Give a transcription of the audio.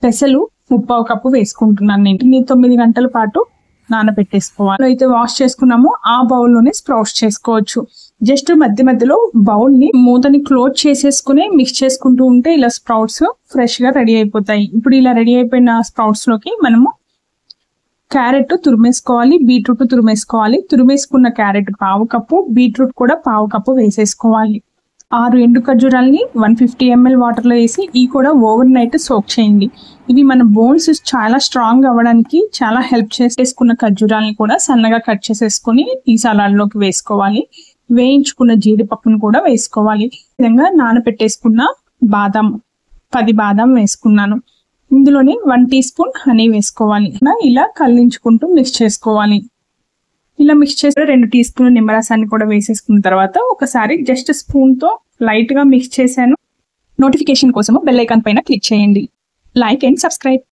పెసలు 1/2 కప్పు వేసుకుంటున్నాను. నేను 9 గంటల పాటు నానబెట్టేసుకోవాలి. అయితే వాష్ చేసుకున్నాము ఆ బౌల్ లోనే స్ప్రౌట్స్ చేసుకోవచ్చు. జస్ట్ మధ్య మధ్యలో బౌల్ ని మూతని క్లోజ్ చేసేసుకుని మిక్స్ చేసుకుంటూ ఉంటే ఇలా స్ప్రౌట్స్ ఫ్రెష్ గా రెడీ అయిపోతాయి. ఇప్పుడు ఇలా రెడీ అయిపోయిన స్ప్రౌట్స్ లోకి మనము క్యారెట్ తురిమేసుకోవాలి, బీట్రూట్ తురిమేసుకోవాలి. తురిమేసుకున్న క్యారెట్ 1/2 కప్పు, బీట్రూట్ కూడా 1/2 కప్పు వేసేసుకోవాలి. 6 ఎండు ఖర్జూరాలని 150 ml వాటర్ లో వేసి ఈ కూడా ఓవర్ నైట్ సోక్ చేయండి. ఇవి మన బోన్స్ చాలా స్ట్రాంగ్ అవ్వడానికి చాలా హెల్ప్ చేసుకున్న ఖర్జూరాలని కూడా సన్నగా కట్ చేసేసుకుని ఈ సలాడ్ లోకి వేసుకోవాలి. వేయించుకున్న జీడిపప్పును కూడా వేసుకోవాలి. ఈ విధంగా నానబెట్టేసుకున్న బాదం 10 బాదం వేసుకున్నాను. ఇందులోని 1 టీ స్పూన్ హనీ వేసుకోవాలి. ఇలా కల్లించుకుంటూ మిక్స్ చేసుకోవాలి. ఇలా మిక్స్ చేసి 2 టీ స్పూన్ల నిమ్మరసాన్ని కూడా వేసేసుకున్న తర్వాత ఒకసారి జస్ట్ స్పూన్ తో లైట్ గా మిక్స్ చేశాను. నోటిఫికేషన్ కోసం బెల్ ఐకాన్ పైన క్లిక్ చేయండి. Like and subscribe.